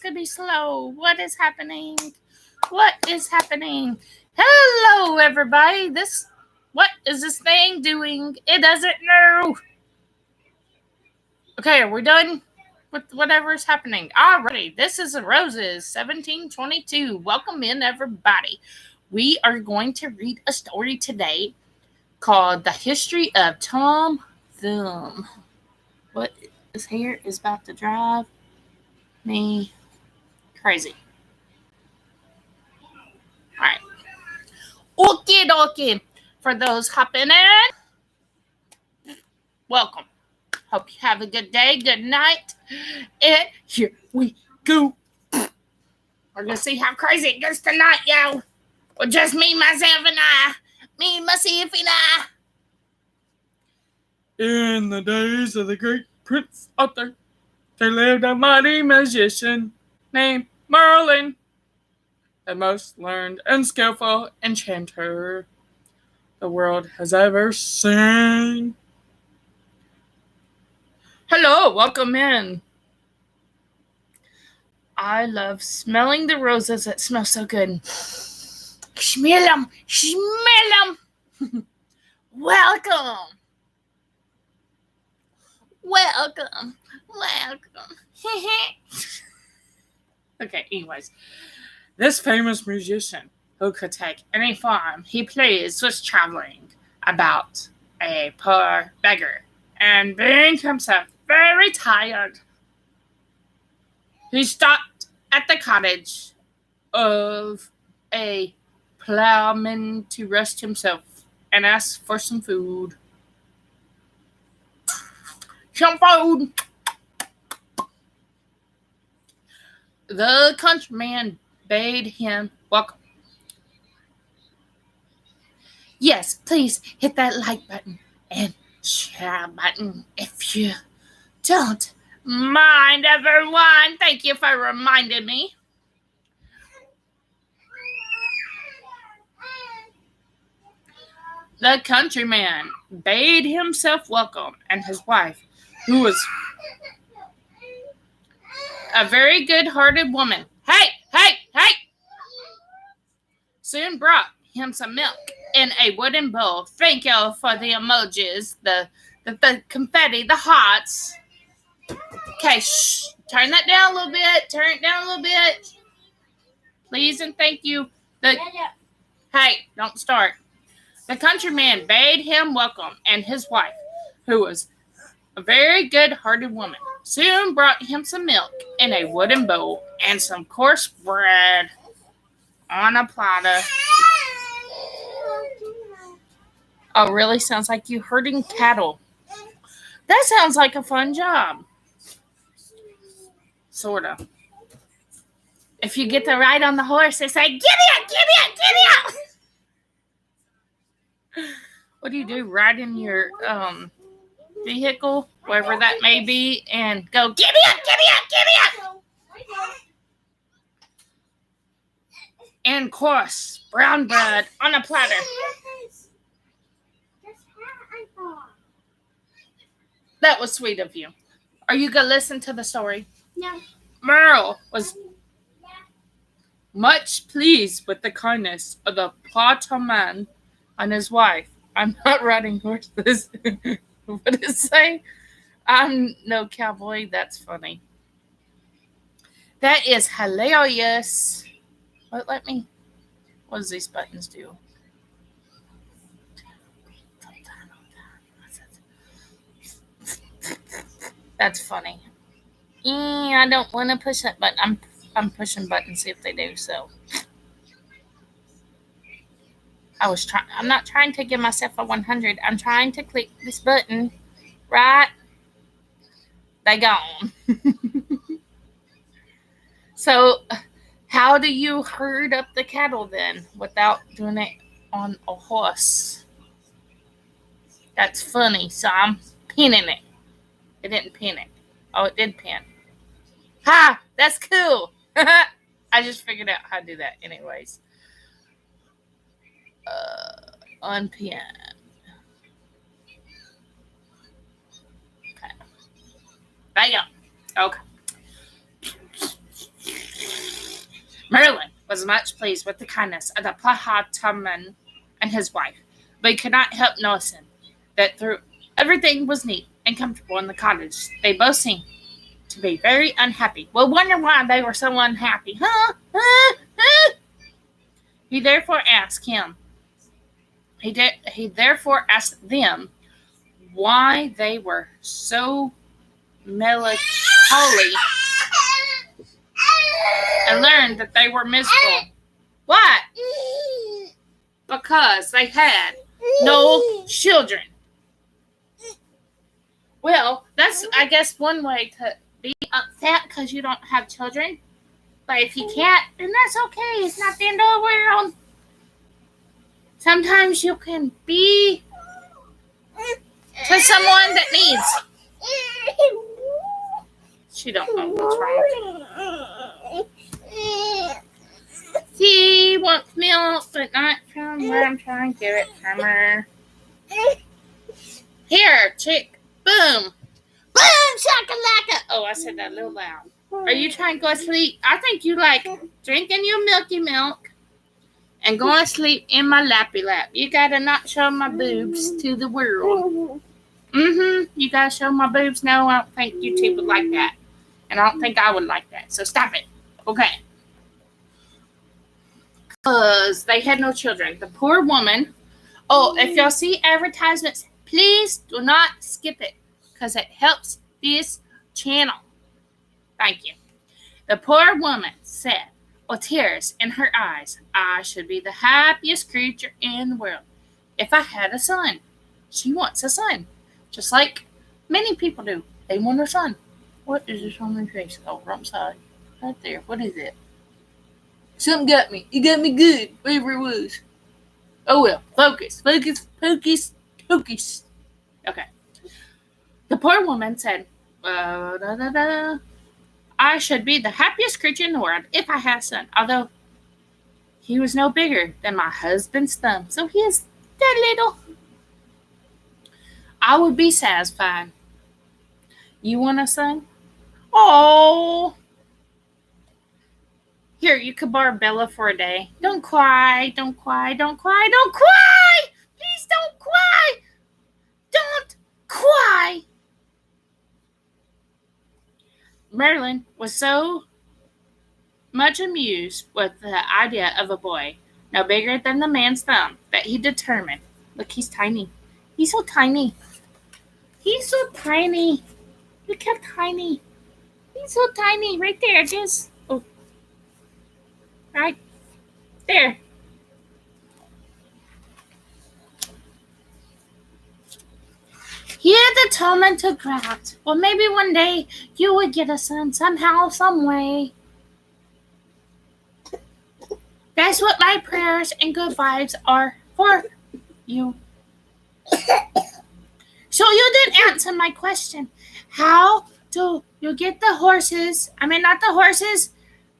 going to be slow. What is happening? What is happening? Hello, everybody. What is this thing doing? It doesn't know. Okay, are we done with whatever's happening? Alrighty, this is Roses 1722. Welcome in, everybody. We are going to read a story today called The History of Tom Thumb. What this here is about to drive me crazy. Alright. Okie dokie. For those hopping in, welcome. Hope you have a good day, good night. And here we go. We're going to see how crazy it goes tonight, yo. Well, just me, myself, and I. Me, myself, and I. In the days of the great Prince Arthur, there lived a mighty magician named Merlin, the most learned and skillful enchanter the world has ever seen. Hello, welcome in. I love smelling the roses that smell so good. Smell them, smell them. Welcome. Welcome. Welcome. Okay, anyways. This famous musician who could take any form he pleased was traveling about a poor beggar and being himself very tired. He stopped at the cottage of a plowman to rest himself and asked for some food. Some food! The countryman bade him welcome. Yes, please hit that like button and share button if you don't mind, everyone. Thank you for reminding me. The countryman bade himself welcome, and his wife, who was a very good-hearted woman, hey, soon brought him some milk in a wooden bowl. Thank you for the emojis, the confetti, the hearts. Okay, shh. Turn that down a little bit. Turn it down a little bit. Please and thank you. Hey, don't start. The countryman bade him welcome, and his wife, who was a very good-hearted woman, soon brought him some milk in a wooden bowl and some coarse bread on a platter. Oh, really? Sounds like you herding cattle. That sounds like a fun job. Sort of. If you get to ride on the horse, they say, giddy up. What do you do? Ride in your vehicle, wherever that may be, and go, giddy up. And coarse brown bread on a platter. That was sweet of you. Are you going to listen to the story? No. Merle was much pleased with the kindness of the plowman and his wife. I'm not riding horses. What did it say? I'm no cowboy. That's funny. That is hilarious. What does these buttons do? That's funny. I don't want to push that button. I'm pushing buttons, see if they do so. I'm not trying to give myself a 100. I'm trying to click this button. Right? They gone. So, how do you herd up the cattle then without doing it on a horse? That's funny. So I'm pinning it. It didn't pin it. Oh, it did pin. Ha! That's cool. I just figured out how to do that anyways. Unpin. Okay. There you go. Okay. Merlin was much pleased with the kindness of the Plahataman and his wife, but he could not help noticing that through everything was neat and comfortable in the cottage. They both seemed to be very unhappy. We'll wonder why they were so unhappy, huh? He therefore asked him. He therefore asked them why they were so melancholy and learned that they were miserable. What? Because they had no children. Well, that's, I guess, one way to be upset because you don't have children. But if you can't, then that's okay. It's not the end of the world. Sometimes you can be to someone that needs. She don't know what's wrong. She wants milk, but not from where I'm trying to give it from her. Here, chick. Boom. Boom, shakalaka. Oh, I said that a little loud. Are you trying to go to sleep? I think you like drinking your milky milk and going to sleep in my lappy lap. You gotta not show my boobs to the world. You gotta show my boobs? No, I don't think YouTube would like that. And I don't think I would like that. So stop it. Okay. Because they had no children. The poor woman. Oh, if y'all see advertisements, please do not skip it. Because it helps this channel. Thank you. The poor woman said, with tears in her eyes, I should be the happiest creature in the world if I had a son. She wants a son. Just like many people do. They want a son. What is this on my face? Oh, wrong side. Right there. What is it? Something got me. It got me good. Whatever it was. Oh well. Focus. Focus. Focus. Focus. Okay. The poor woman said, I should be the happiest creature in the world if I had a son, although he was no bigger than my husband's thumb, so he is that little. I would be satisfied. You want a son? Oh. Here, you could borrow Bella for a day. Don't cry, don't cry, don't cry, don't cry! Please don't cry! Don't cry! Merlin was so much amused with the idea of a boy no bigger than the man's thumb that he determined. Look, he's tiny. He's so tiny. He's so tiny. Look how tiny. He's so tiny. Right there. Just, oh. Right there. He had determined to graft. Well, maybe one day you would get a son somehow, some way. That's what my prayers and good vibes are for you. So you didn't answer my question. How do you get the horses, not the horses,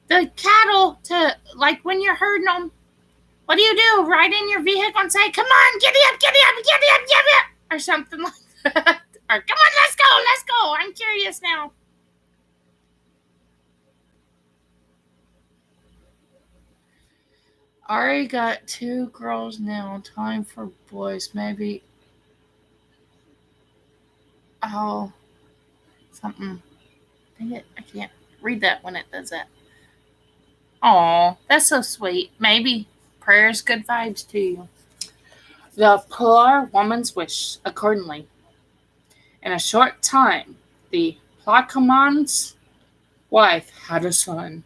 the cattle to, like when you're herding them, what do? Ride in your vehicle and say, come on, giddy up, giddy up, giddy up, giddy up, or something like that. Or come on, let's go. I'm curious now. Already got 2 girls now. Time for boys. Maybe. Oh. Something. Dang it. I can't read that when it does that. Aw. That's so sweet. Maybe. Prayers, good vibes to you. The poor woman's wish accordingly. In a short time, the Placaman's wife had a son.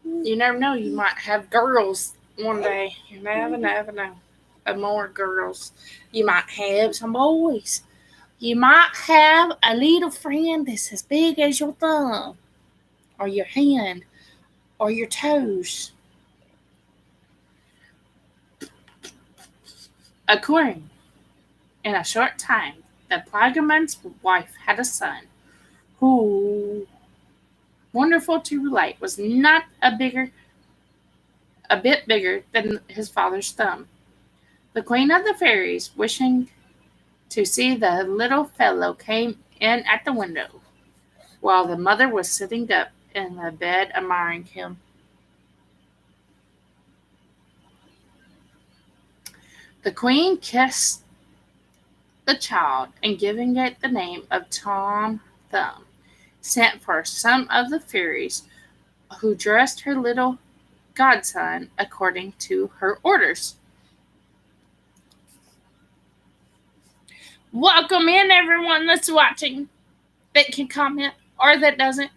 You never know. You might have girls one day. You never know. And more girls. You might have some boys. You might have a little friend that's as big as your thumb, or your hand, or your toes. According, in a short time, the Plagaman's wife had a son who, wonderful to relate, was not a bit bigger than his father's thumb. The Queen of the Fairies, wishing to see the little fellow, came in at the window. while the mother was sitting up in the bed admiring him. The queen kissed the child and, giving it the name of Tom Thumb, sent for some of the fairies, who dressed her little godson according to her orders. Welcome in, everyone that's watching, that can comment or that doesn't,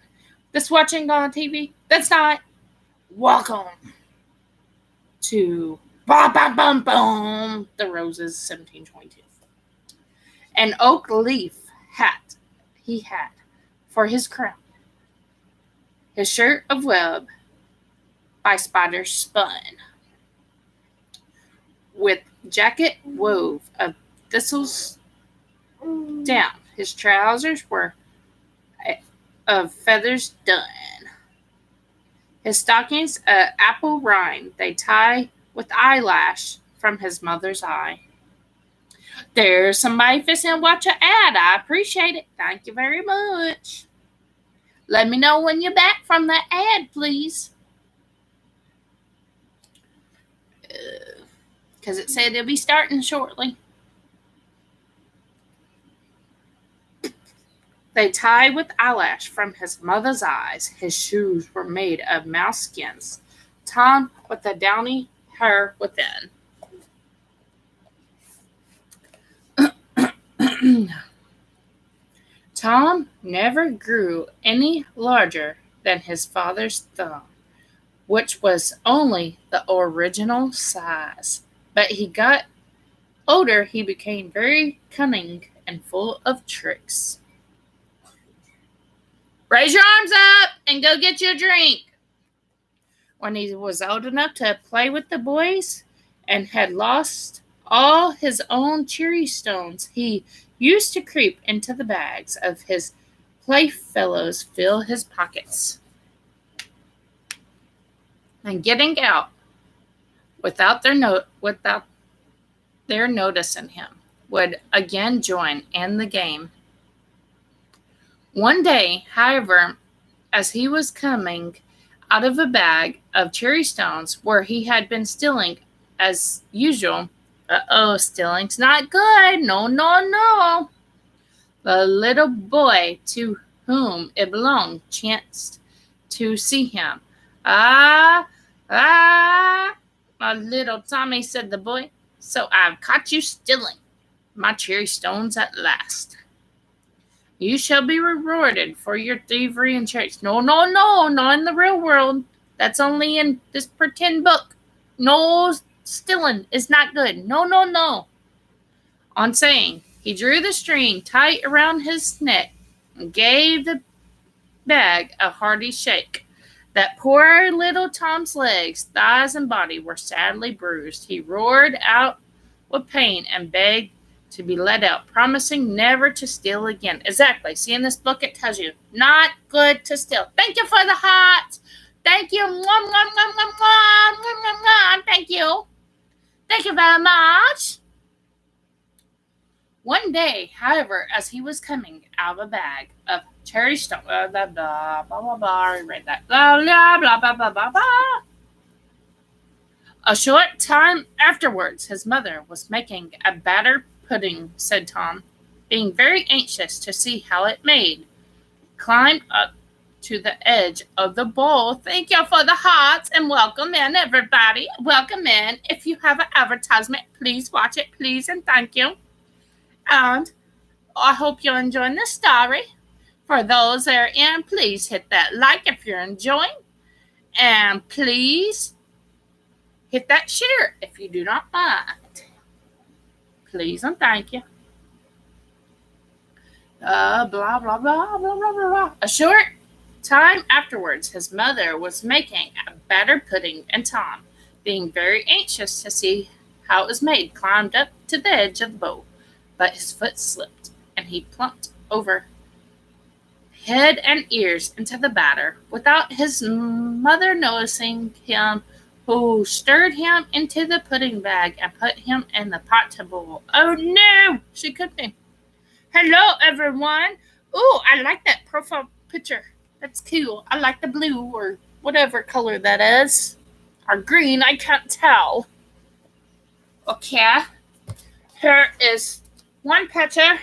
that's watching on TV, that's not. Welcome to Bum Bum Bum Bum, The Roses, 1722. An oak leaf hat he had for his crown, his shirt of web by spiders spun, with jacket wove of thistles down. His trousers were of feathers done. His stockings apple rind they tie with eyelash from his mother's eye. There's somebody fixing to watch an ad. I appreciate it. Thank you very much. Let me know when you're back from that ad, please. Because it said it'll be starting shortly. They tied with eyelash from his mother's eyes. His shoes were made of mouse skins, Tom with the downy hair within. Tom never grew any larger than his father's thumb, which was only the original size. But he got older, he became very cunning and full of tricks. Raise your arms up and go get you a drink. When he was old enough to play with the boys and had lost all his own cherry stones, he used to creep into the bags of his playfellows, fill his pockets, and getting out without their noticing him, would again join in the game. One day, however, as he was coming out of a bag of cherry stones where he had been stealing as usual, stealing's not good. No, no, no. The little boy to whom it belonged chanced to see him. My little Tommy, said the boy, so I've caught you stealing my cherry stones at last. You shall be rewarded for your thievery and tricks. No, no, no, not in the real world. That's only in this pretend book. No, stealing is not good. No, no, no. On saying, he drew the string tight around his neck and gave the bag a hearty shake. That poor little Tom's legs, thighs, and body were sadly bruised. He roared out with pain and begged to be let out, promising never to steal again. Exactly. See, in this book, it tells you, not good to steal. Thank you for the hearts. Thank you. Thank you. Thank you very much. One day, however, as he was coming out of a bag of cherry stone, blah, blah, blah, blah, blah, I read that, blah, blah, blah, blah, blah, blah, blah. A short time afterwards, his mother was making a batter pudding, said Tom, being very anxious to see how it made. Climbed up to the edge of the bowl. Thank you for the hearts and welcome in, everybody. Welcome in. If you have an advertisement, please watch it, please, and thank you. And I hope you're enjoying this story. For those that are in, please hit that like if you're enjoying. And please hit that share if you do not mind. Please and thank you. Blah, blah, blah, blah, blah, blah, blah. A short time afterwards, his mother was making a batter pudding, and Tom, being very anxious to see how it was made, climbed up to the edge of the bowl. But his foot slipped, and he plumped over head and ears into the batter, without his mother noticing him, who stirred him into the pudding bag and put him in the pot to boil. Oh no, she cooked him. Hello, everyone. Ooh, I like that profile picture. That's cool. I like the blue or whatever color that is. Or green, I can't tell. Okay. Here is one picture.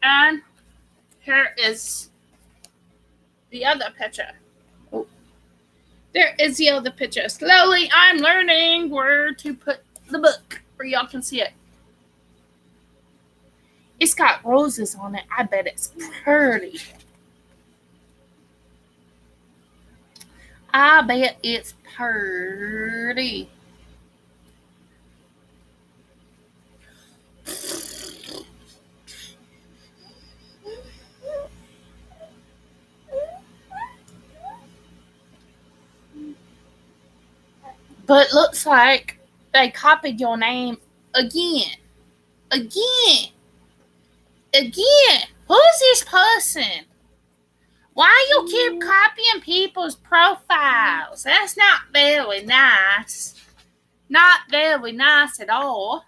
And here is the other picture. Oh. There is the other picture. Slowly, I'm learning where to put the book where y'all can see it. It's got roses on it. I bet it's pretty. I bet it's pretty. But looks like they copied your name again. Again. Who's this person? Why you keep copying people's profiles? That's not very nice. Not very nice at all.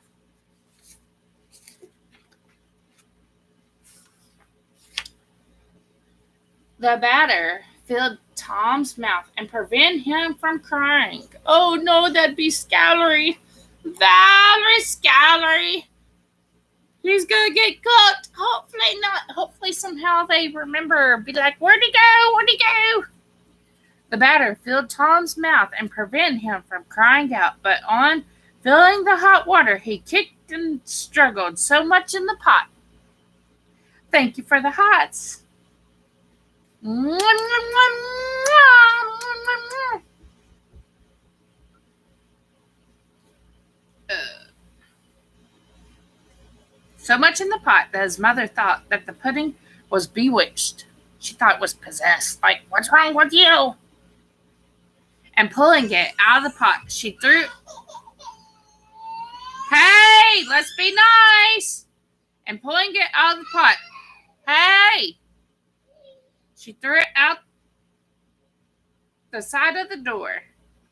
The batter filled Tom's mouth and prevented him from crying. Oh no, that'd be Scalery. Very Scalery. He's gonna get cooked. Hopefully not. Hopefully somehow they remember. Be like, where'd he go? Where'd he go? The batter filled Tom's mouth and prevented him from crying out. But on filling the hot water, he kicked and struggled so much in the pot. Thank you for the hots. So much in the pot that his mother thought that the pudding was bewitched. She thought it was possessed. Like, what's wrong with you? And pulling it out of the pot, she threw... Hey, let's be nice. And pulling it out of the pot. Hey. She threw it out the side of the door.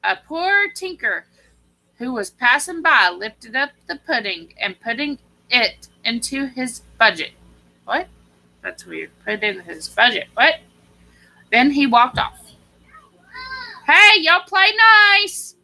A poor tinker who was passing by lifted up the pudding and putting it into his budget. What? That's weird. Put it in his budget. What? Then he walked off. Hey, y'all play nice.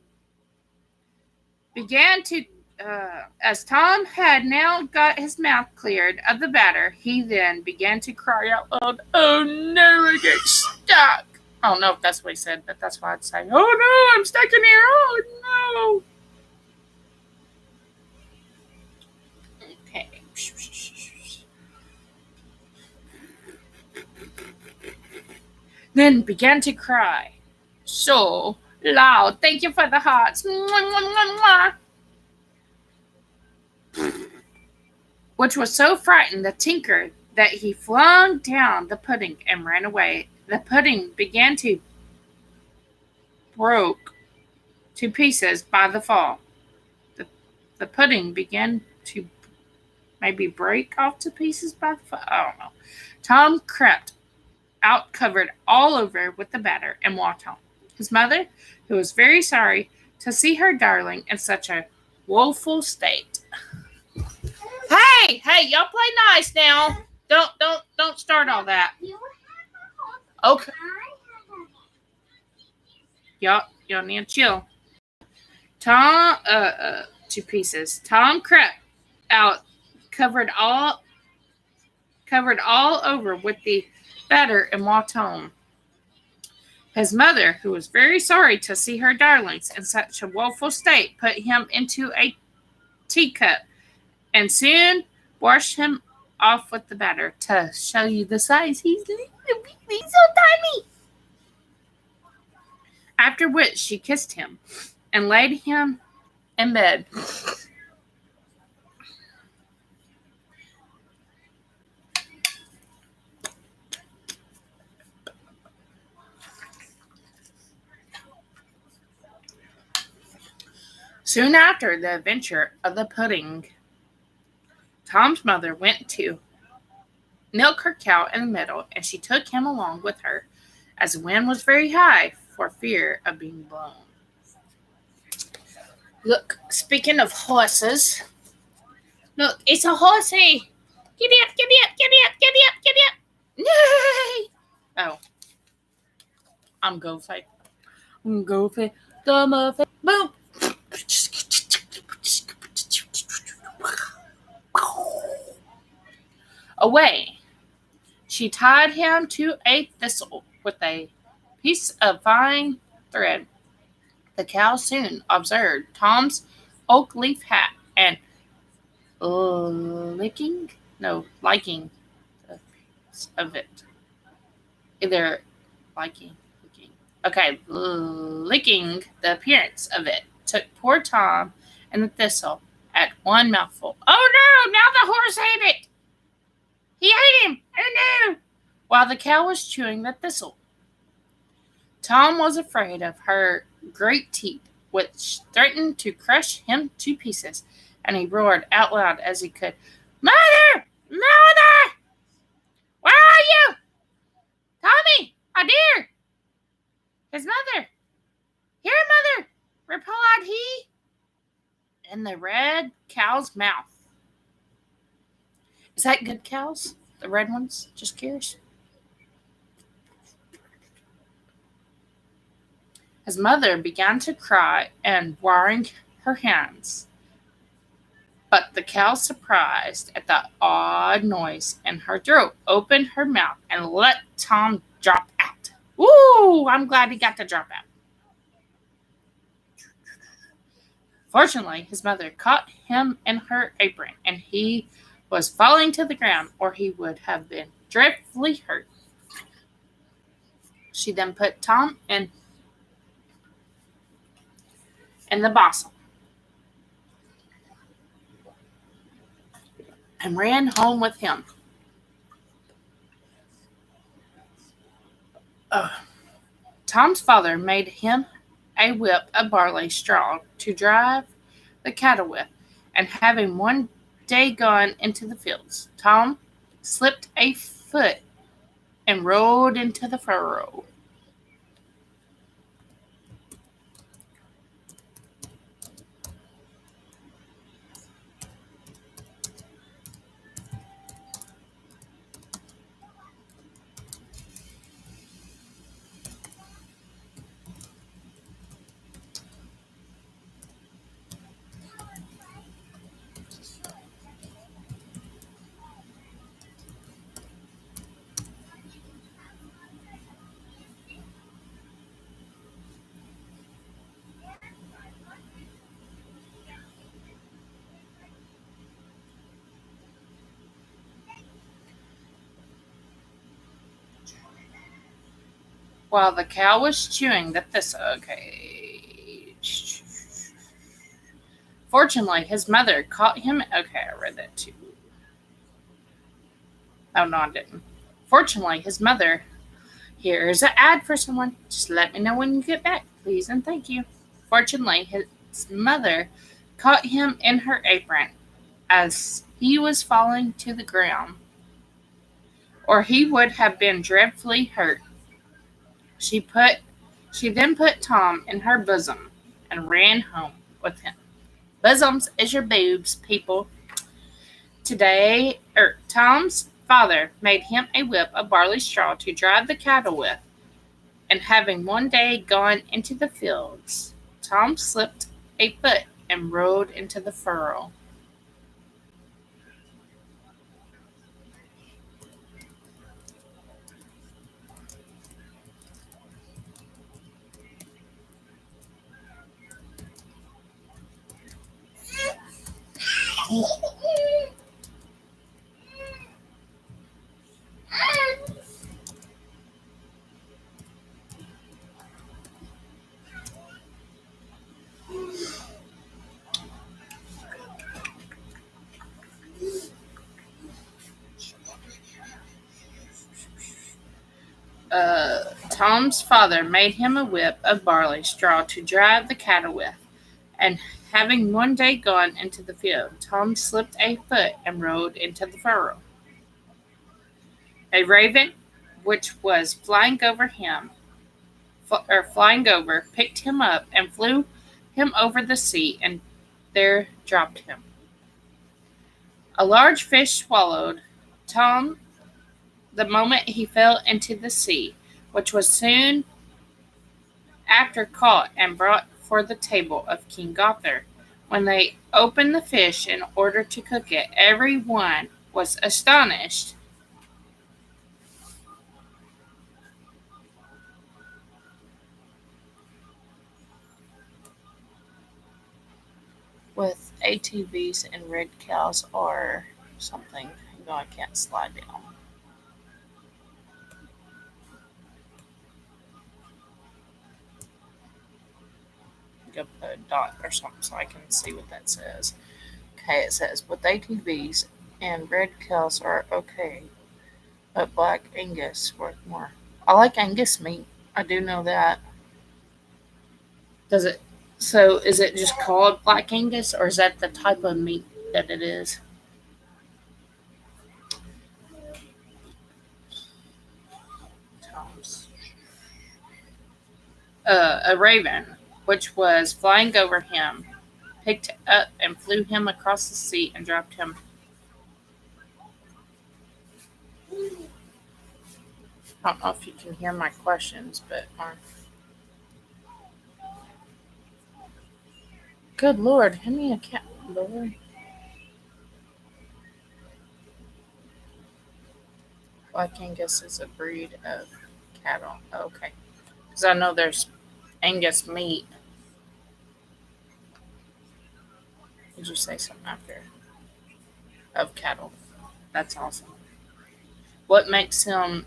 As Tom had now got his mouth cleared of the batter, he then began to cry out loud. Oh no, I get stuck. I don't know if that's what he said, but that's what I'd say. Oh no, I'm stuck in here. Oh no. Okay. Then began to cry so loud. Thank you for the hearts. Which was so frightened the tinker that he flung down the pudding and ran away. The pudding began to broke to pieces by the fall. The pudding began to maybe break off to pieces by the fall. I don't know. Tom crept out covered all over with the batter and walked home. His mother, who was very sorry to see her darling in such a woeful state. Hey, y'all play nice now. Don't start all that. Okay. Y'all need to chill. Tom, to pieces. Tom crept out, covered all over with the batter and walked home. His mother, who was very sorry to see her darlings in such a woeful state, put him into a teacup and soon washed him off with the batter to show you the size. He's so tiny. After which she kissed him and laid him in bed. Soon after the adventure of the pudding, Tom's mother went to milk her cow in the meadow, and she took him along with her, as the wind was very high for fear of being blown. Look, speaking of horses, look, it's a horsey. Giddy up, giddy up, giddy up, giddy up, giddy up. Yay! Oh. I'm Goofy. I'm Goofy. The Muffin. Boom! Away. She tied him to a thistle with a piece of fine thread. The cow soon observed Tom's oak leaf hat and liking the appearance of it. Either liking. Okay, licking the appearance of it took poor Tom and the thistle at one mouthful. Oh no! Now the horse ate it! He ate him! Oh no! While the cow was chewing the thistle. Tom was afraid of her great teeth, which threatened to crush him to pieces, and he roared out loud as he could, Mother! Mother! Where are you? Tommy, my dear! His mother! Here, mother! Replied he, in the red cow's mouth. Is that good cows? The red ones? Just curious. His mother began to cry and wring her hands. But the cow, surprised at the odd noise in her throat, opened her mouth and let Tom drop out. Woo! I'm glad he got to drop out. Fortunately, his mother caught him in her apron, and he was falling to the ground, or he would have been dreadfully hurt. She then put Tom in the bossom and ran home with him. Tom's father made him a whip of barley straw to drive the cattle with, and having one day gone into the fields, Tom slipped a foot and rode into the furrow. While the cow was chewing the thistle. Okay. Fortunately, his mother caught him. Okay, I read that too. Oh, no, I didn't. Fortunately, his mother. Here's an ad for someone. Just let me know when you get back, please, and thank you. Fortunately, his mother caught him in her apron as he was falling to the ground, or he would have been dreadfully hurt. She then put Tom in her bosom and ran home with him. Bosoms is your boobs, people. Tom's father made him a whip of barley straw to drive the cattle with, and having one day gone into the fields, Tom slipped a foot and rode into the furrow. Tom's father made him a whip of barley straw to drive the cattle with, and having one day gone into the field, Tom slipped a foot and rode into the furrow. A raven, which was flying over, picked him up and flew him over the sea, and there dropped him. A large fish swallowed Tom the moment he fell into the sea, which was soon after caught and brought for the table of King Arthur. When they opened the fish in order to cook it, every one was astonished. With ATVs and red cows or something. No, I can't slide down. Go put a dot or something so I can see what that says. Okay, it says with ATVs and red cows are okay, but black Angus worth more. I like Angus meat. I do know that. Does it? So is it just called black Angus, or is that the type of meat that it is? Tom's. A raven, which was flying over him, picked up and flew him across the sea and dropped him. I don't know if you can hear my questions, but good Lord, hand me a cat, Lord. Black Angus is a breed of cattle. Okay, because I know there's Angus meat. Did you say something after? Of cattle. That's awesome. What makes him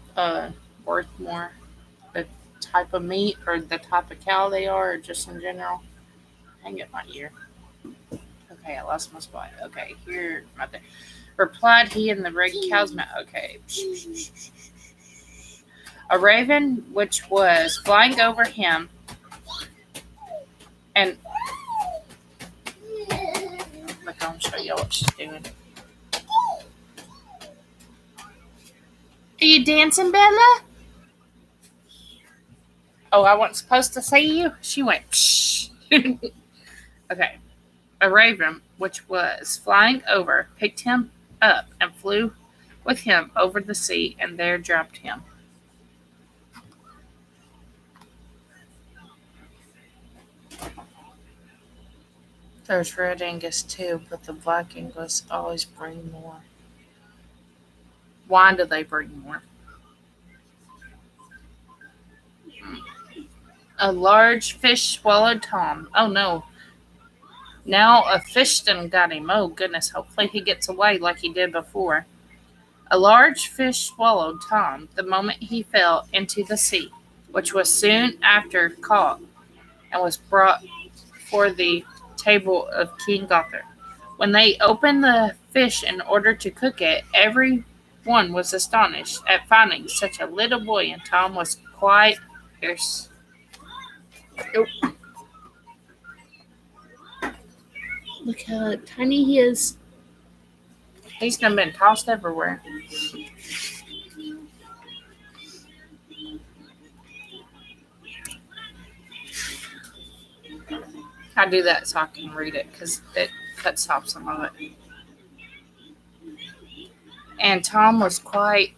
worth more? The type of meat or the type of cow they are, or just in general? Hang it my ear. Okay, I lost my spot. Okay, here, right there. Replied he in the red cow's mouth. Okay. A raven which was flying over him and look, I'll show you what she's doing. Are you dancing, Bella? Oh, I wasn't supposed to see you? She went, psh. Okay. A raven, which was flying over, picked him up and flew with him over the sea, and there dropped him. There's red Angus too, but the black Angus always bring more. Why do they bring more? A large fish swallowed Tom. Oh no. Now a fishdom got him. Oh goodness, hopefully he gets away like he did before. A large fish swallowed Tom the moment he fell into the sea, which was soon after caught and was brought for the table of King Arthur. When they opened the fish in order to cook it, every one was astonished at finding such a little boy, and Tom was quite fierce. Oh, look how tiny he is. He's done been tossed everywhere. I do that so I can read it because it cuts off some of it. And Tom was quite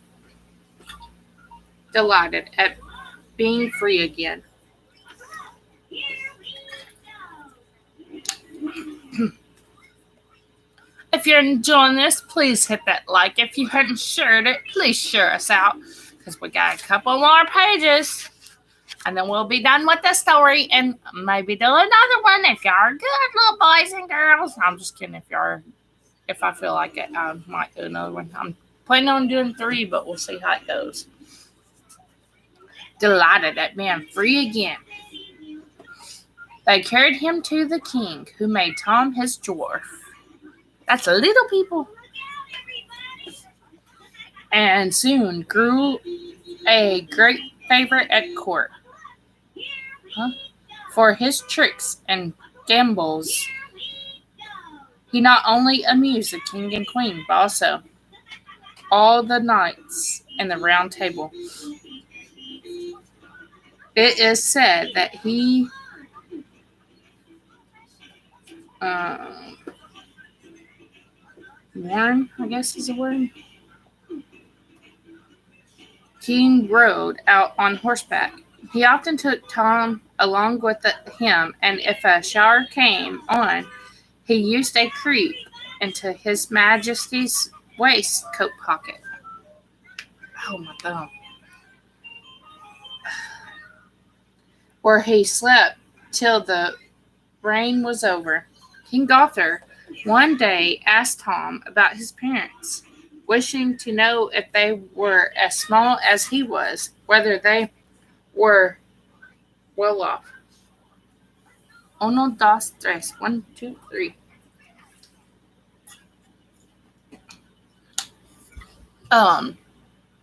delighted at being free again. If you're enjoying this, please hit that like. If you hadn't shared it, please share us out because we got a couple more pages. And then we'll be done with the story and maybe do another one if y'all are good little boys and girls. I'm just kidding. If I feel like it, I might do another one. I'm planning on doing 3, but we'll see how it goes. Delighted at being free again. They carried him to the king, who made Tom his dwarf. That's a little people. And soon grew a great favorite at court. For his tricks and gambols, he not only amused the king and queen, but also all the knights in the round table. It is said that he warned, I guess is a word, King rode out on horseback. He often took Tom along with him, and if a shower came on, he used a creep into His Majesty's waistcoat pocket. Oh my God. Where he slept till the rain was over. King Arthur one day asked Tom about his parents, wishing to know if they were as small as he was, whether they were well off. Uno, dos, tres. 1, 2, 3.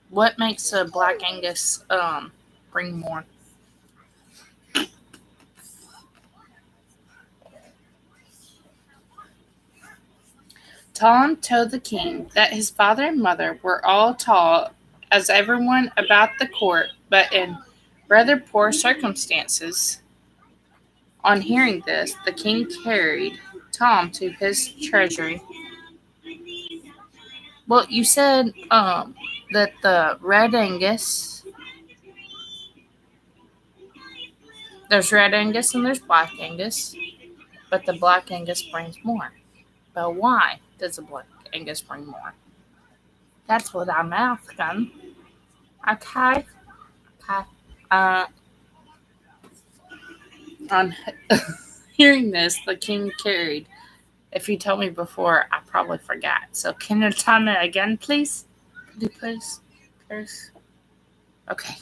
What makes a Black Angus bring more? Tom told the king that his father and mother were all tall as everyone about the court, but in rather poor circumstances. On hearing this, the king carried Tom to his treasury. Well, you said that the Red Angus, there's Red Angus and there's Black Angus, but the Black Angus brings more. But why does the Black Angus bring more? That's what I'm asking. Okay. On hearing this, the king carried. If you told me before, I probably forgot. So can you tell me again, please? Could you please? Okay.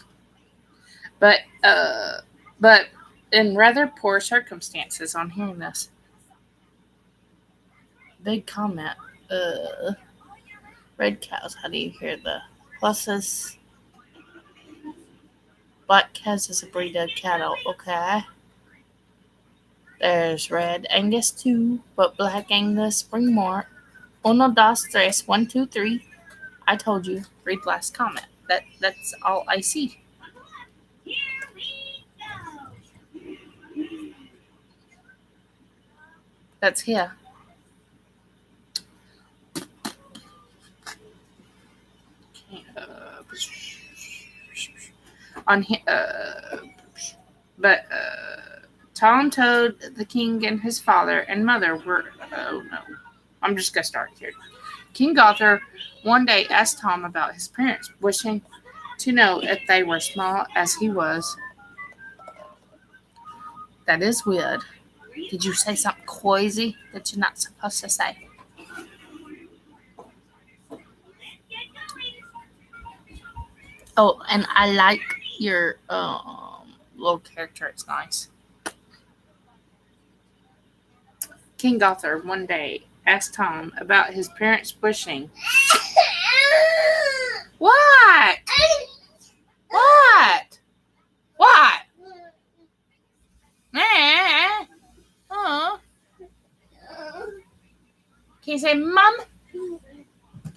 But in rather poor circumstances on hearing this. Big comment. Red cows. How do you hear the pluses? Black cows is a breed of cattle. Okay. There's Red Angus too, but Black Angus bring more. Uno, dos, tres. 1, 2, 3. I told you. Read last comment. That's all I see. That's here. Tom told the king and his father and mother were. Oh no, I'm just gonna start here. King Arthur one day asked Tom about his parents, wishing to know if they were small as he was. That is weird. Did you say something crazy that you're not supposed to say? Oh, and I like your little character. It's nice. King Arthur one day asked Tom about his parents wishing. What? What? What? Oh. Can you say mum?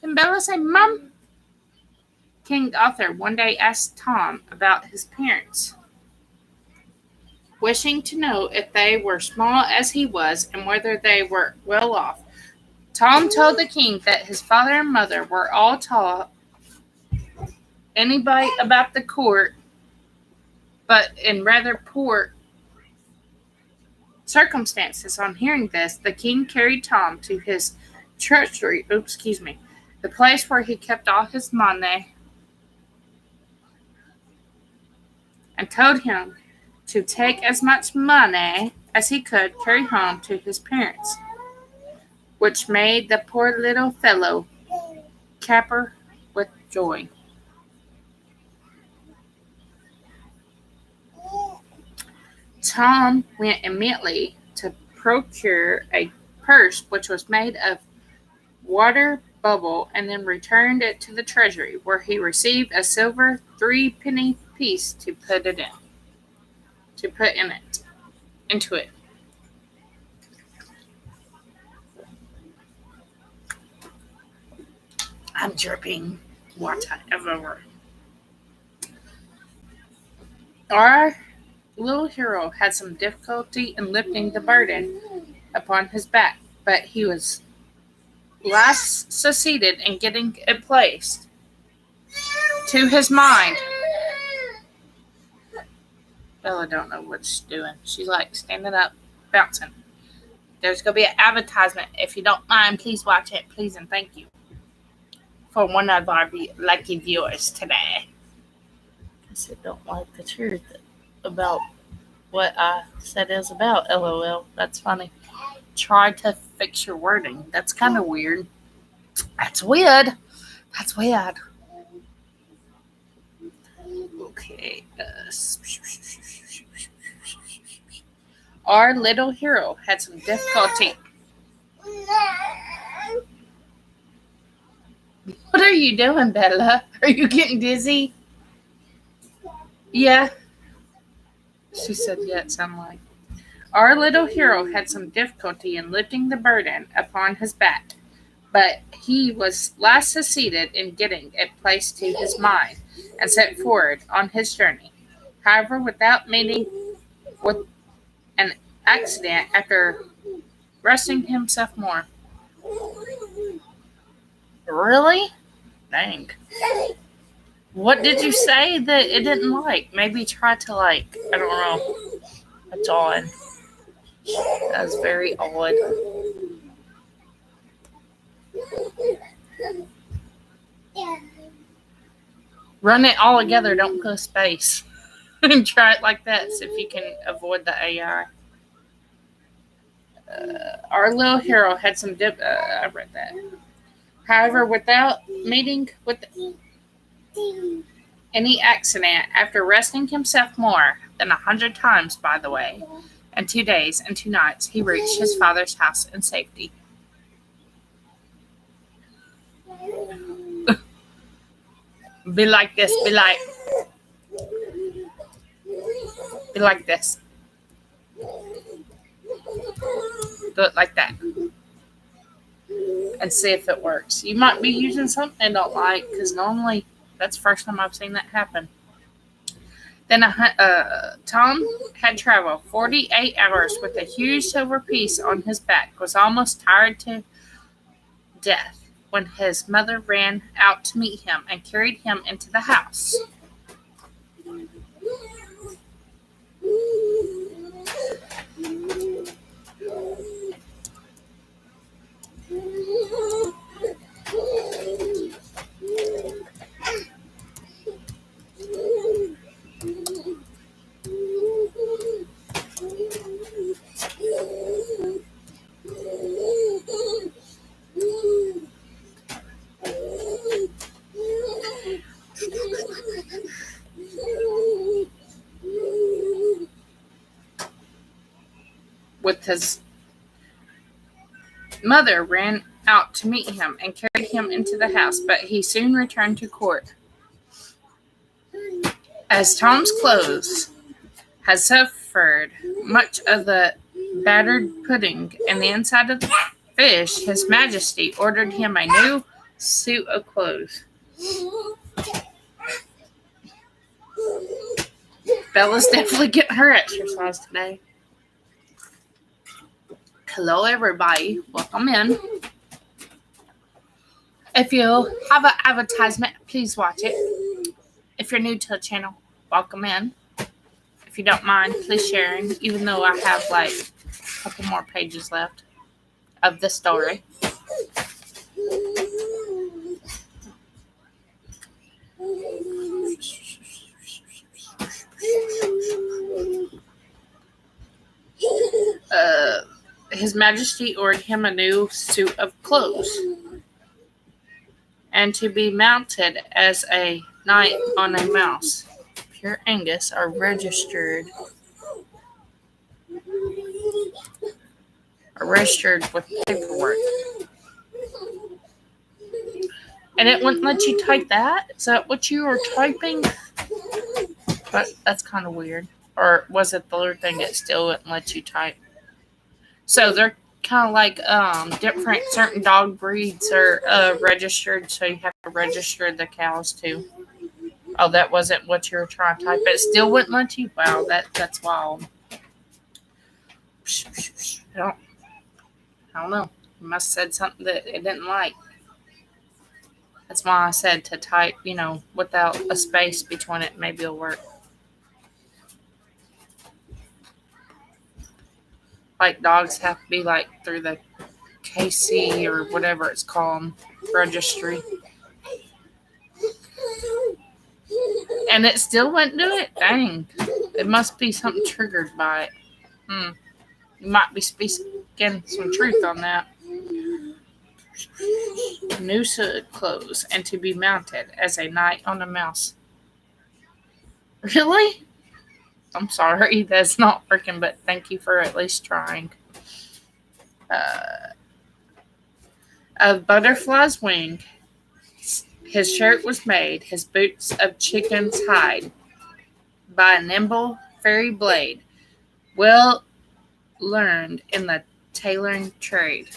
Can Bella say mum? King Arthur one day asked Tom about his parents, wishing to know if they were small as he was and whether they were well off. Tom told the king that his father and mother were all tall, anybody about the court, but in rather poor circumstances. On hearing this, the king carried Tom to his treasury, the place where he kept all his money, and told him to take as much money as he could carry home to his parents, which made the poor little fellow caper with joy. Tom went immediately to procure a purse which was made of water bubble, and then returned it to the treasury, where he received a silver 3-penny piece to put into it. I'm dripping water everywhere. Our little hero had some difficulty in lifting the burden upon his back, but he was last succeeded in getting it placed. to his mind. Bella don't know what she's doing. She's like standing up, bouncing. There's going to be an advertisement. If you don't mind, please watch it. Please and thank you. For one of our lucky viewers today. I said don't like the truth about what I said is about. LOL. That's funny. Try to fix your wording. That's kind of weird. That's weird. That's weird. Okay. Our little hero had some difficulty. What are you doing, Bella? Are you getting dizzy? Yeah. She said, yeah, it sounded like. Our little hero had some difficulty in lifting the burden upon his back, but he was last succeeded in getting it placed to his mind and set forward on his journey. However, without meeting with an accident after resting himself more. Really? Dang. What did you say that it didn't like? Maybe try to I don't know. That's odd. That's very odd. Run it all together. Don't put a space. And try it like that. See if you can avoid the AI. Our little hero had some I read that. However, without meeting with any accident, after resting himself more than 100 times, by the way, in 2 days and 2 nights, he reached his father's house in safety. Be like this. Be like this. Do it like that. And see if it works. You might be using something I don't like, because normally that's the first time I've seen that happen. Then Tom had traveled 48 hours with a huge silver piece on his back, was almost tired to death when his mother ran out to meet him and carried him into the house. With his mother ran out to meet him and carried him into the house, but he soon returned to court. As Tom's clothes had suffered much of the battered pudding and the inside of the fish, His Majesty ordered him a new suit of clothes. Bella's definitely getting her exercise today. Hello, everybody. Welcome in. If you have an advertisement, please watch it. If you're new to the channel, welcome in. If you don't mind, please sharing, even though I have a couple more pages left of the story. His Majesty ordered him a new suit of clothes, and to be mounted as a knight on a mouse. Pure Angus are registered with paperwork. And it wouldn't let you type that? Is that what you were typing? But that's kind of weird. Or was it the other thing that still wouldn't let you type? So they're kind of like different certain dog breeds are registered, so you have to register the cows too. Oh, that wasn't what you were trying to type. It still wouldn't let you? Wow, that's wild. I don't know. You must have said something that it didn't like. That's why I said to type, without a space between it, maybe it'll work. Like dogs have to be like through the KC or whatever it's called registry. And it still wouldn't do it? Dang. It must be something triggered by it. You might be speaking some truth on that. New clothes and to be mounted as a knight on a mouse. Really? I'm sorry, that's not working, but thank you for at least trying. Of butterfly's wing, his shirt was made, his boots of chicken's hide, by a nimble fairy blade, well learned in the tailoring trade.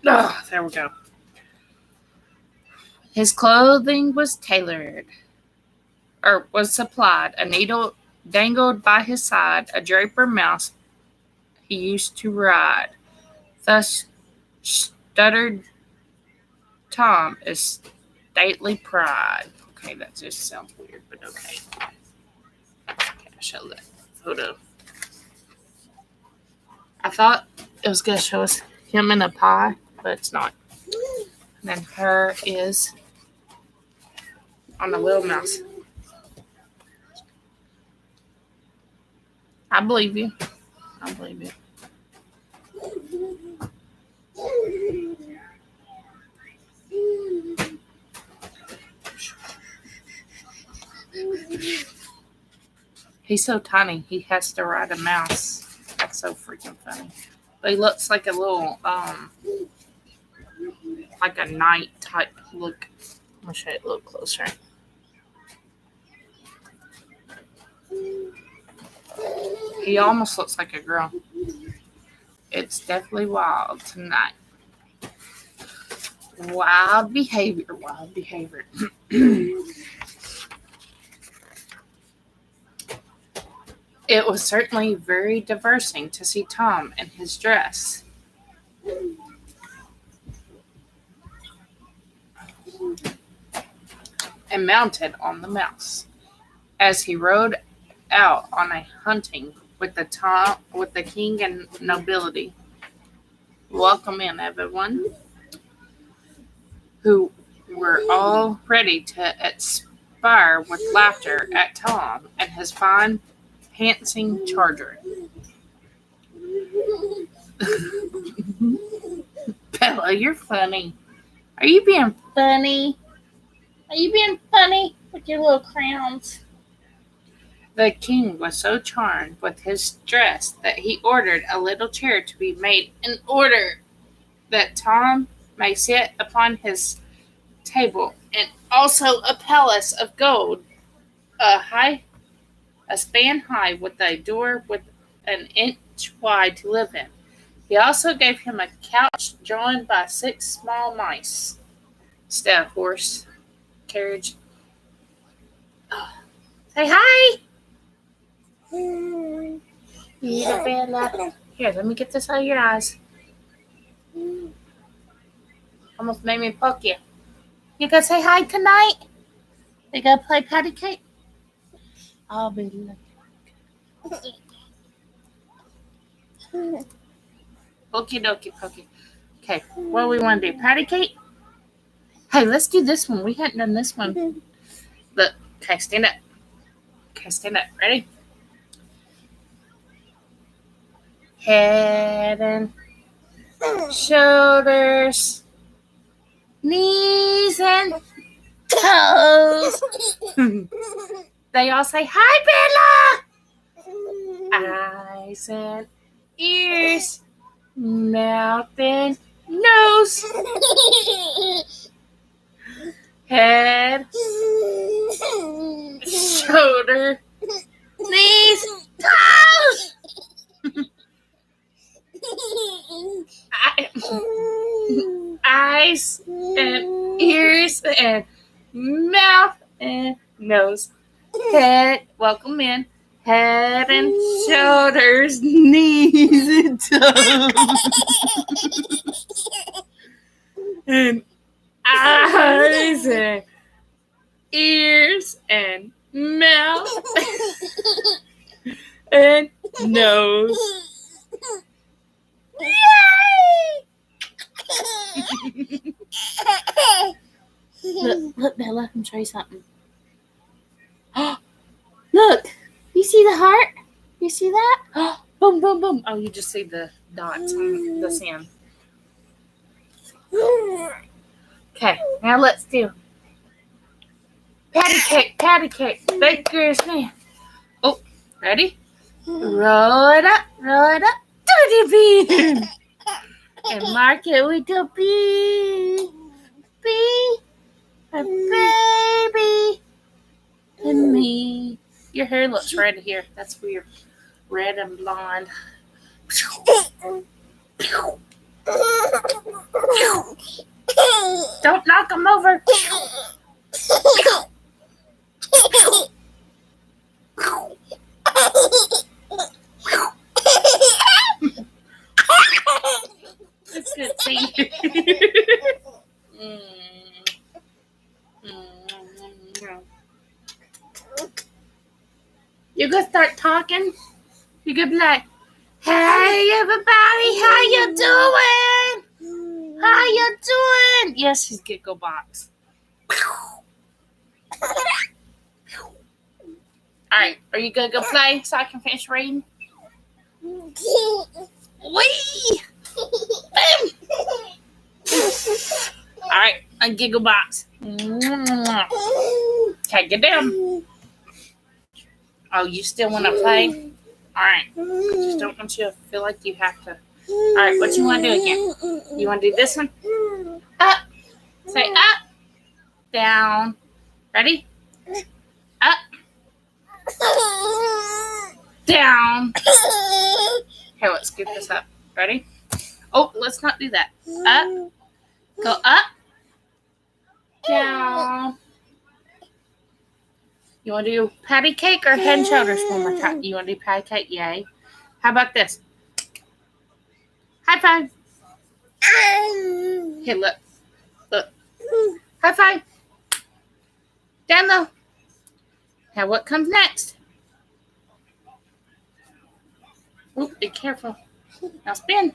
Oh, there we go. His clothing was tailored, or was supplied, a needle dangled by his side, a draper mouse he used to ride. Thus stuttered Tom is stately pride. Okay, that just sounds weird, but okay. Okay, I'll show that photo. I thought it was going to show us him in a pie, but it's not. And then her is on a little mouse. I believe you. I believe you. He's so tiny, he has to ride a mouse. That's so freaking funny. But he looks like a little, like a knight type look. I'm going to show you a little closer. He almost looks like a girl. It's definitely wild tonight. Wild behavior, wild behavior. It was certainly very diverting to see Tom in his dress. And mounted on the mouse, as he rode out on a hunting with the king and nobility. Welcome in, everyone, who were all ready to expire with laughter at Tom and his fine pantsing charger. Bella, you're funny. Are you being funny? Are you being funny with your little crowns? The king was so charmed with his dress that he ordered a little chair to be made in order that Tom may sit upon his table, and also a palace of gold, a span high, with a door with an inch wide to live in. He also gave him a couch drawn by 6 small mice. Instead of horse carriage. Oh. Say hi! Little Bella. Here, let me get this out of your eyes. Almost made me poke you. You gonna say hi tonight? You gonna play patty cake? I'll be looking. Okie dokie pokey. Okay, what do we want to do? Patty cake? Hey, let's do this one. We hadn't done this one. Look, okay, stand up. Okay, stand up. Ready? Head and shoulders, knees and toes. They all say, hi, Bella! Eyes and ears, mouth and nose, head, shoulder, knees, toes. Eyes and ears and mouth and nose, head, welcome in, Head and shoulders, knees and toes. And eyes and ears and mouth and nose. Look, Bella, let me show you something. Look, you see the heart? You see that? Boom, boom, boom. Oh, you just see the dots on the sand. Okay, now let's do patty cake, baked goose man. Oh, ready? Roll it up, do the bean. And mark it with the B. B. A baby. And me. Your hair looks red here. That's weird. Red and blonde. Don't knock them over. It's good seeing you. You gonna start talking? You gonna be like, "Hey everybody, how you doing? How you doing?" Yes, she's Giggle Box. Alright, are you gonna go play so I can finish reading? Wee! Alright, a Giggle Box. Okay, get down. Oh, you still want to play? Alright. I just don't want you to feel like you have to. Alright, what you want to do again? You want to do this one? Up. Say up. Down. Ready? Up. Down. Okay, let's get this up. Ready? Oh, let's not do that. Up. Go up. Down. You want to do patty cake or head and shoulders one more time? You want to do patty cake? Yay. How about this? High five. Hey, look. Look. High five. Down low. Now what comes next? Oop, be careful. Now spin.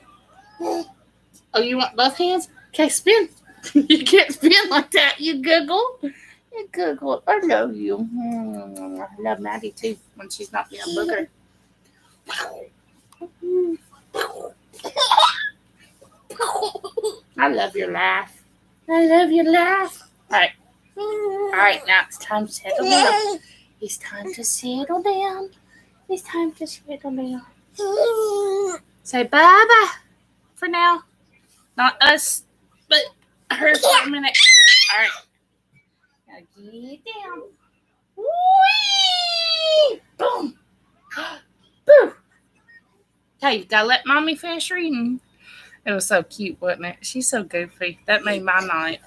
Oh, you want both hands? Okay, spin. You can't spin like that. You giggle. You giggle. I love you. I love Maddie too when she's not being a booger. I love your laugh. I love your laugh. All right. All right, now it's time to settle down. It's time to settle down. It's time to settle down. Say bye-bye for now. Not us, but her for a minute. All right. Now get down. Whee! Boom. Boo. Okay, you gotta let Mommy finish reading. It was so cute, wasn't it? She's so goofy. That made my night.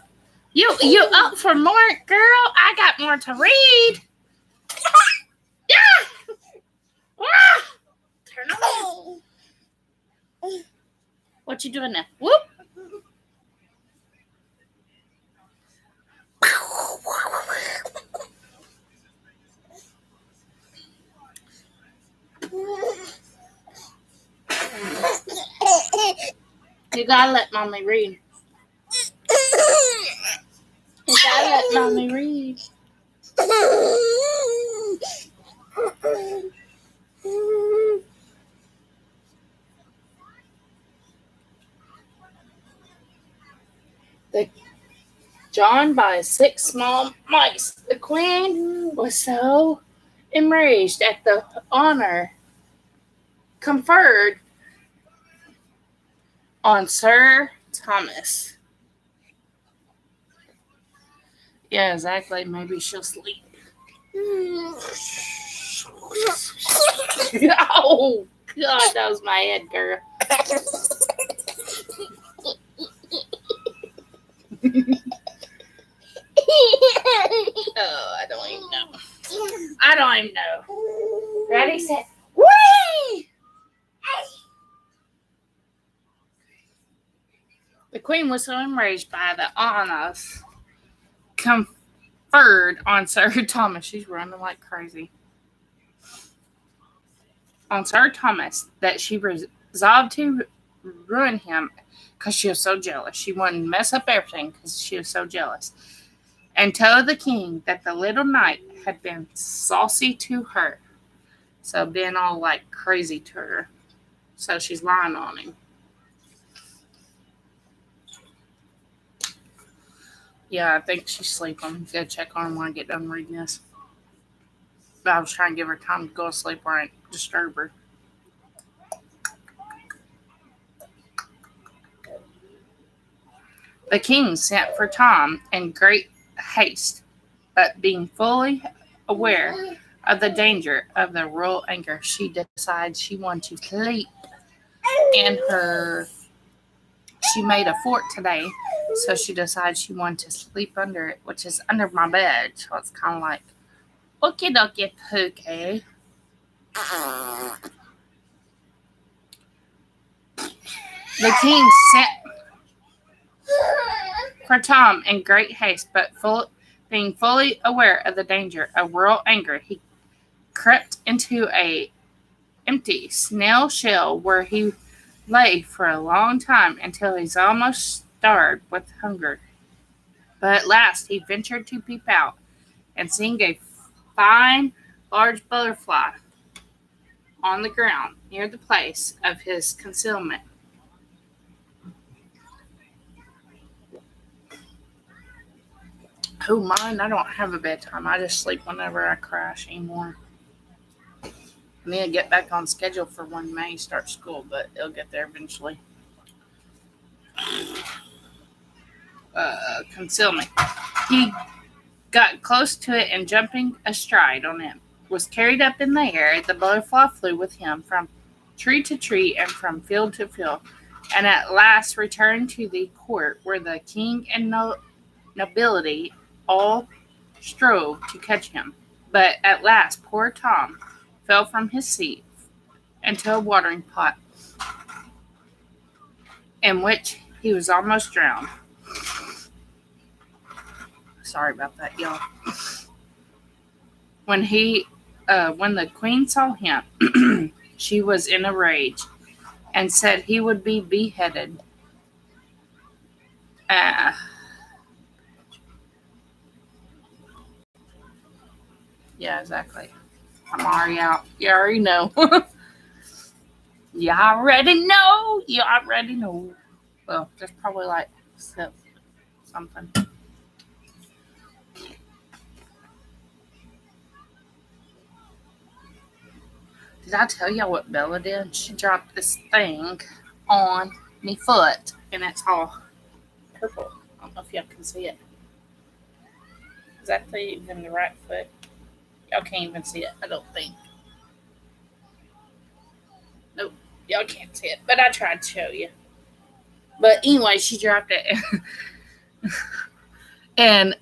You up for more, girl? I got more to read. Yeah. Turn on. What you doing now? Whoop. You gotta let Mommy read. You gotta let Mommy read. Drawn by 6 small mice, the queen was so enraged at the honor conferred on Sir Thomas. Yeah, exactly. Maybe she'll sleep. Oh, God, that was my head, girl. Oh, I don't even know. Ready, set, whee! The queen was so enraged by the honors conferred on Sir Thomas. She's running like crazy. On Sir Thomas that she resolved to ruin him because she was so jealous. She wanted to mess up everything because she was so jealous. And told the king that the little knight had been saucy to her. So being all like crazy to her. So she's lying on him. Yeah, I think she's sleeping. I'm gonna check on her when I get done reading this. But I was trying to give her time to go to sleep where I didn't disturb her. The king sent for Tom in great haste, but being fully aware of the danger of the royal anger, she decided she wanted to sleep in her. She made a fort today, so she decided she wanted to sleep under it, which is under my bed. So it's kind of like, okie dokie pookie. The king sent for Tom in great haste, but being fully aware of the danger of royal anger, he crept into a empty snail shell where he lay for a long time until he's almost starved with hunger. But at last he ventured to peep out, and seeing a fine large butterfly on the ground near the place of his concealment, oh, mine, I don't have a bedtime. I just sleep whenever I crash anymore. I need to get back on schedule for when May starts school, but it'll get there eventually. Concealment. He got close to it and jumping astride on it, was carried up in the air. The butterfly flew with him from tree to tree and from field to field, and at last returned to the court where the king and nobility all strove to catch him. But at last poor Tom fell from his seat into a watering pot, in which he was almost drowned. Sorry about that, y'all. When the queen saw him, she was in a rage and said he would be beheaded. Yeah, exactly. I'm already out. You already know. You already know. You already know. Well, there's probably like something. Did I tell y'all what Bella did? She dropped this thing on me foot, and it's all purple. I don't know if y'all can see it. Is that even the right foot? Y'all can't even see it, I don't think. Nope, y'all can't see it, but I tried to show you. But anyway, she dropped it, and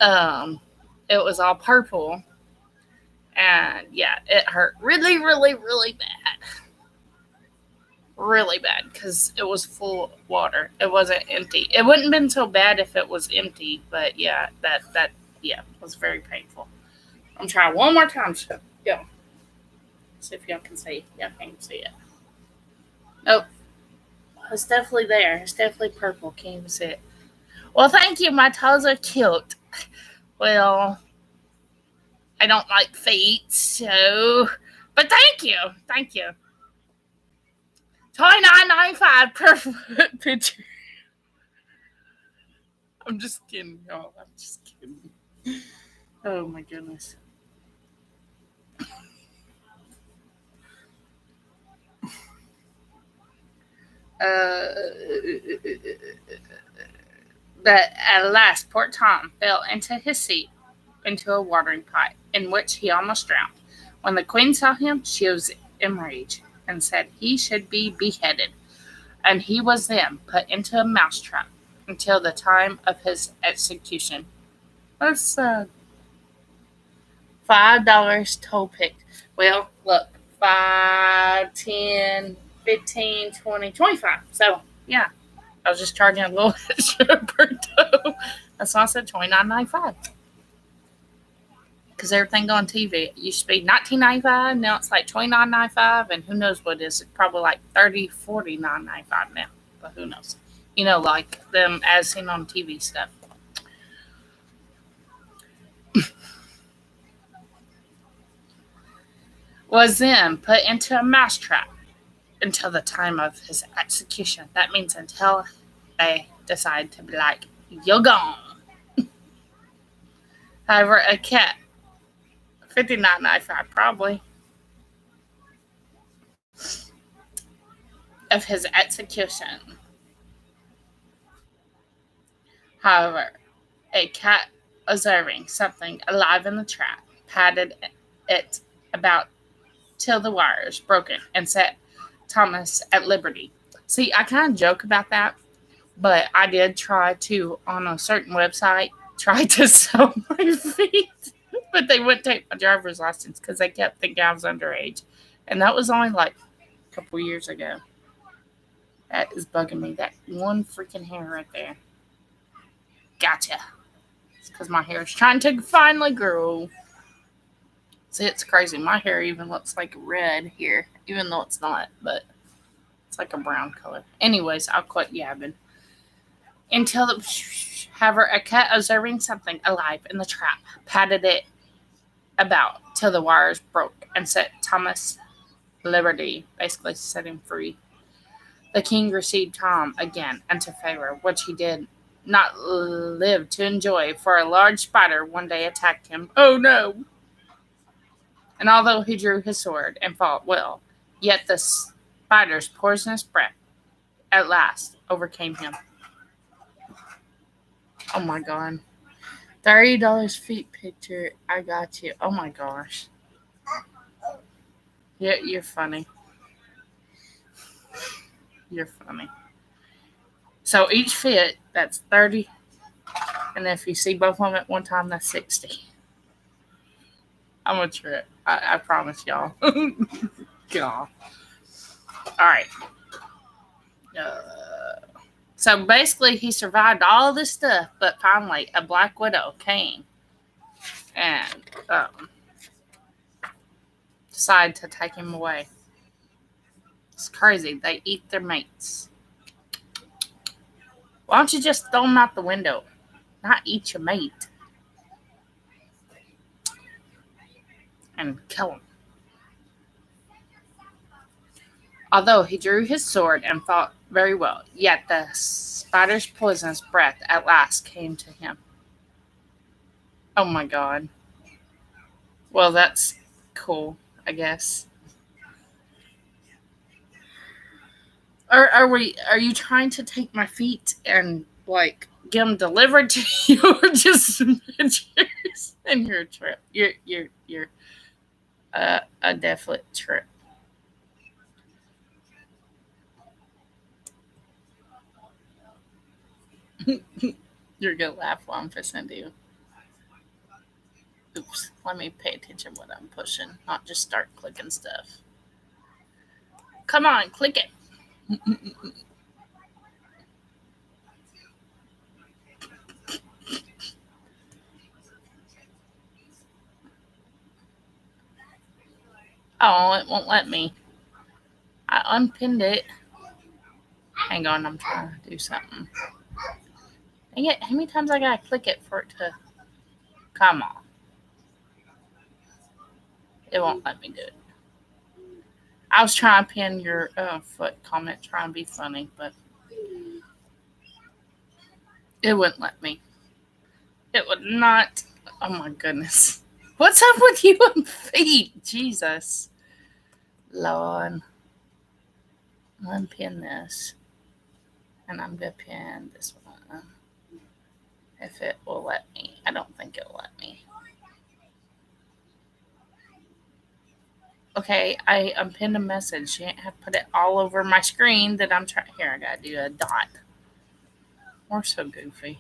it was all purple. And yeah, it hurt really, really, really bad. Really bad, because it was full of water. It wasn't empty. It wouldn't have been so bad if it was empty, but yeah, that was very painful. I'm going to try one more time. So, yeah. See if y'all can see. Y'all can't see it. Nope. It's definitely there. It's definitely purple. Can't even see it. Well, thank you. My toes are cute. Well, I don't like feet, so... But thank you. Thank you. $29.95 per foot picture. I'm just kidding, y'all. I'm just kidding. Oh, my goodness. But at last, poor Tom fell into his seat, into a watering pot, in which he almost drowned. When the queen saw him, she was enraged, and said he should be beheaded, and he was then put into a mousetrap until the time of his execution. That's $5 toll pick. Well, look, 5, 10, 15, 20, 25. So, yeah. I was just charging a little extra per toe. That's why I said $29.95. Because everything on TV, it used to be $19.95. Now it's like $29.95. And who knows what it is. It's probably like $30, $49.95 now. But who knows. You know, like them as seen on TV stuff. Was then put into a mousetrap until the time of his execution. That means until they decide to be like, you're gone. However, a cat, $59.95 probably, of his execution. However, a cat observing something alive in the trap patted it about till the wires broken and set Thomas at liberty. See, I kind of joke about that, but I did try to, on a certain website, try to sell my feet, but they wouldn't take my driver's license because they kept thinking I was underage. And that was only like a couple years ago. That is bugging me. That one freaking hair right there. Gotcha. It's because my hair is trying to finally grow. See, it's crazy. My hair even looks like red here, even though it's not, but it's like a brown color. Anyways, I'll quit yabbing. Until however, a cat observing something alive in the trap patted it about till the wires broke and set Thomas liberty, basically set him free. The king received Tom again into favor, which he did not live to enjoy, for a large spider one day attacked him. Oh no! And although he drew his sword and fought well, yet the spider's poisonous breath at last overcame him. Oh my god. $30 feet picture. I got you. Oh my gosh. Yeah, you're funny. You're funny. So each fit, that's 30. And if you see both of them at one time, that's 60. I'm a trip. I promise y'all. God. Alright. So basically, he survived all this stuff, but finally, a Black Widow came and decided to take him away. It's crazy. They eat their mates. Why don't you just throw them out the window? Not eat your mate. And kill him. Although he drew his sword and fought very well, yet the spider's poisonous breath at last came to him. Oh my god. Well, that's cool, I guess. Are you trying to take my feet and like get them delivered to you, or just pictures? And you're a trip. You're a definite trip. You're gonna laugh while I'm fixing to do. Oops. Let me pay attention to what I'm pushing, not just start clicking stuff. Come on, click it. Oh, it won't let me. I unpinned it. Hang on, I'm trying to do something. Dang it, how many times I gotta click it for it to come on? It won't let me do it. I was trying to pin your foot comment, trying to be funny, but it wouldn't let me. It would not. Oh my goodness. What's up with you and feet? Jesus. Lord. Unpin this. And I'm going to pin this one. If it will let me. I don't think it will let me. Okay, I unpinned a message. You have to put it all over my screen that I'm trying. Here, I got to do a dot. We're so goofy.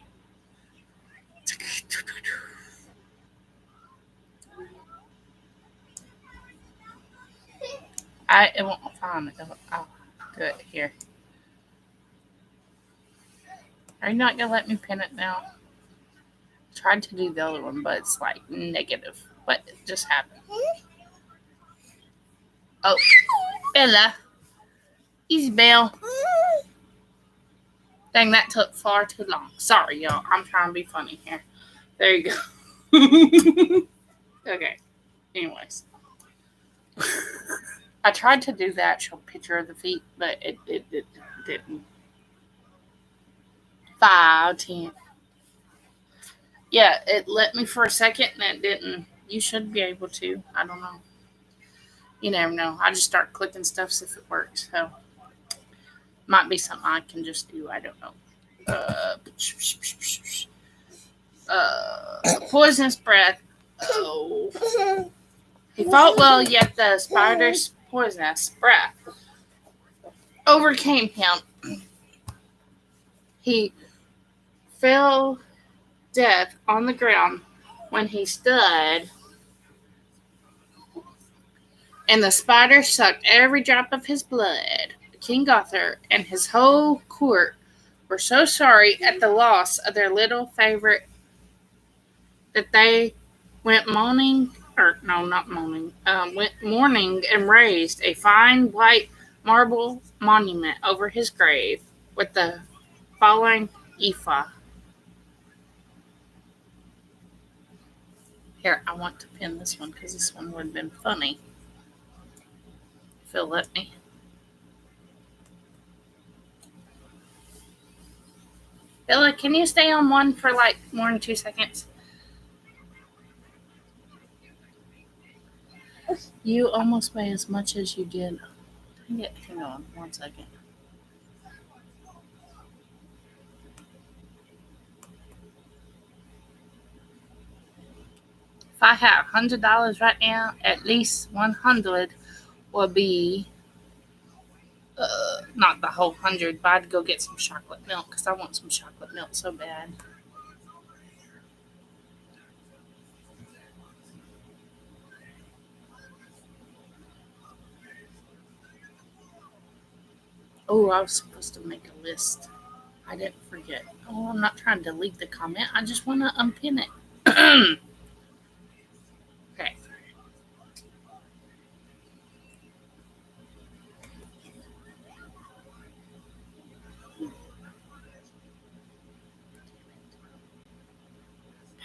It won't find it. I'll do it here. Are you not gonna let me pin it now? Tried to do the other one, but it's like negative. What just happened? Oh, Bella. Easy, Belle. Dang, that took far too long. Sorry, y'all. I'm trying to be funny here. There you go. Okay. Anyways. I tried to do the actual picture of the feet, but it didn't. 5, 10. Yeah, it let me for a second and it didn't. You should be able to. I don't know. You never know. I just start clicking stuff if it works. So might be something I can just do. I don't know. Poisonous breath. Oh. He fought well, yet the spider's poisonous breath overcame him. He fell dead on the ground when he stood, and the spider sucked every drop of his blood. King Arthur and his whole court were so sorry at the loss of their little favorite that they went mourning and raised a fine white marble monument over his grave with the following ephah. Here, I want to pin this one because this one would have been funny. If it'll let me. Bella, can you stay on one for like more than 2 seconds? You almost weigh as much as you did. Hang on 1 second. If I had $100 right now, at least 100 would be not the whole 100, but I'd go get some chocolate milk because I want some chocolate milk so bad. Oh, I was supposed to make a list. I didn't forget. Oh, I'm not trying to delete the comment. I just want to unpin it. Okay.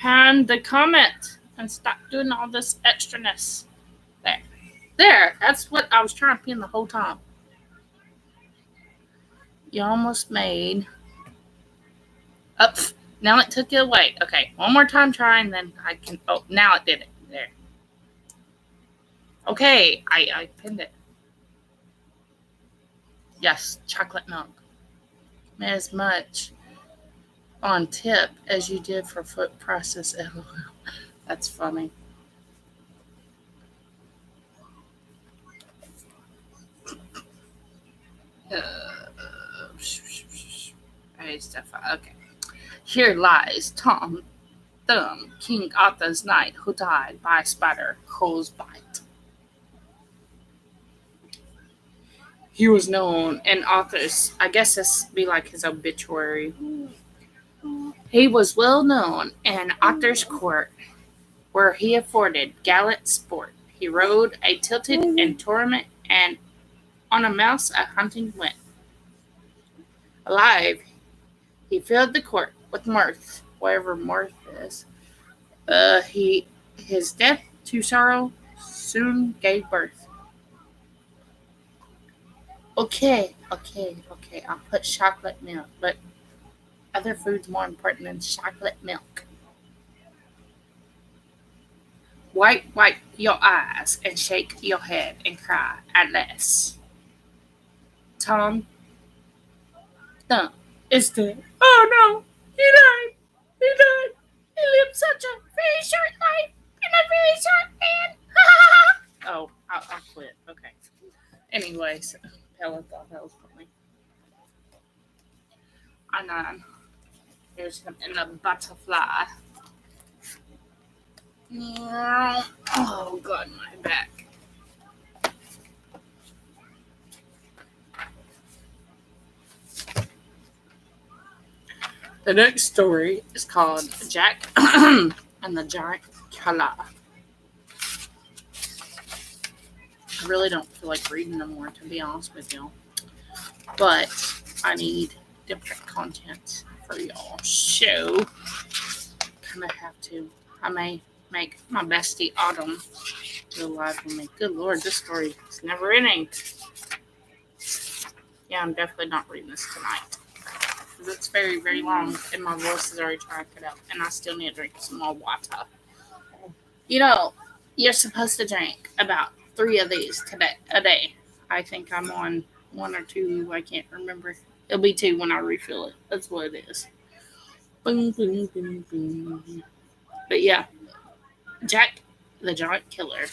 Pin the comment and stop doing all this extraness. There. That's what I was trying to pin the whole time. You almost made. Up. Now it took it away. Okay, one more time try and then I can. Oh, now it did it. There. Okay, I pinned it. Yes, chocolate milk. As much on tip as you did for food process. LOL. That's funny. Okay. Here lies Tom Thumb, King Arthur's knight, who died by a spider crow's bite. He was known in Arthur's, I guess this be like his obituary. He was well known in Arthur's court, where he afforded gallant sport. He rode a tilted and tournament, and on a mouse a hunting went. Alive, he filled the court with mirth, whatever mirth is. His death to sorrow soon gave birth. Okay. I'll put chocolate milk, but other food's more important than chocolate milk. Wipe your eyes and shake your head and cry at less. Tom Thumb is dead. Oh no, he died. He lived such a very short life in a very short man. Oh, I'll quit. Okay. Anyways, Pella thought that was funny. I know. Here's him in a butterfly. Oh God, my back. The next story is called Jack and the Giant Killer. I really don't feel like reading no more, to be honest with y'all. But I need different content for y'all. So, kind of have to. I may make my bestie Autumn do a live with me. Good Lord, this story is never ending. Yeah, I'm definitely not reading this tonight. Because it's very, very long, and my voice is already trying to cut out, and I still need to drink some more water. You know, you're supposed to drink about 3 of these a day. I think I'm on 1 or 2. I can't remember. It'll be 2 when I refill it. That's what it is. Boom, boom, boom, boom. But yeah, Jack the Giant Killer.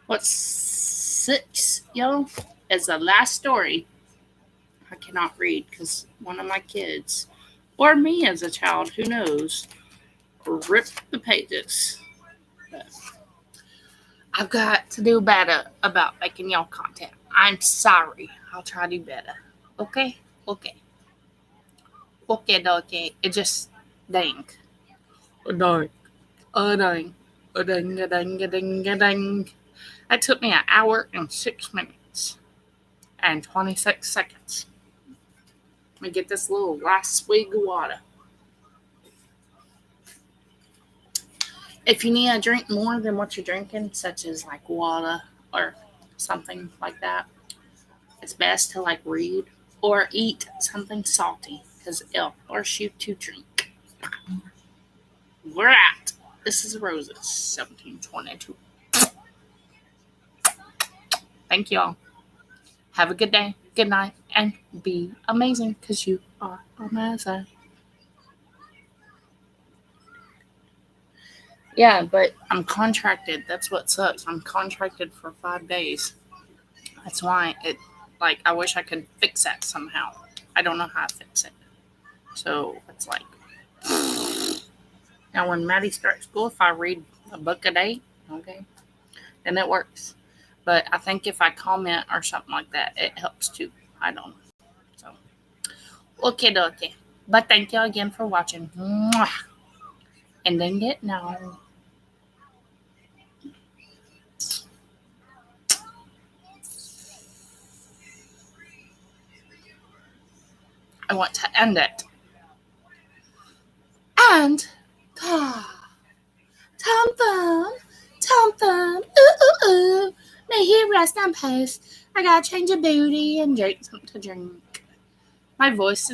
What's 6, y'all, is the last story I cannot read because one of my kids, or me as a child, who knows, ripped the pages. But I've got to do better about making y'all content. I'm sorry. I'll try to do better. Okay? Okay. It just dang. Dang. Dang. That took me 1 hour and 6 minutes and 26 seconds. Let me get this little last swig of water. If you need a drink more than what you're drinking, such as like water or something like that, it's best to like read or eat something salty because it'll force you to drink. We're at This is Roses 1722. Thank y'all. Have a good day, good night, and be amazing because you are amazing. Yeah, but I'm contracted. That's what sucks. I'm contracted for 5 days. That's why I wish I could fix that somehow. I don't know how to fix it. So it's like, now when Maddie starts school, if I read a book a day, okay, then it works. But I think if I comment or something like that, it helps too. I don't know. So, okay. But thank you again for watching. Mwah. And then get now. I want to end it. And Tom Thumb, ooh. May he rest in peace. I gotta change a booty and drink something to drink. My voice is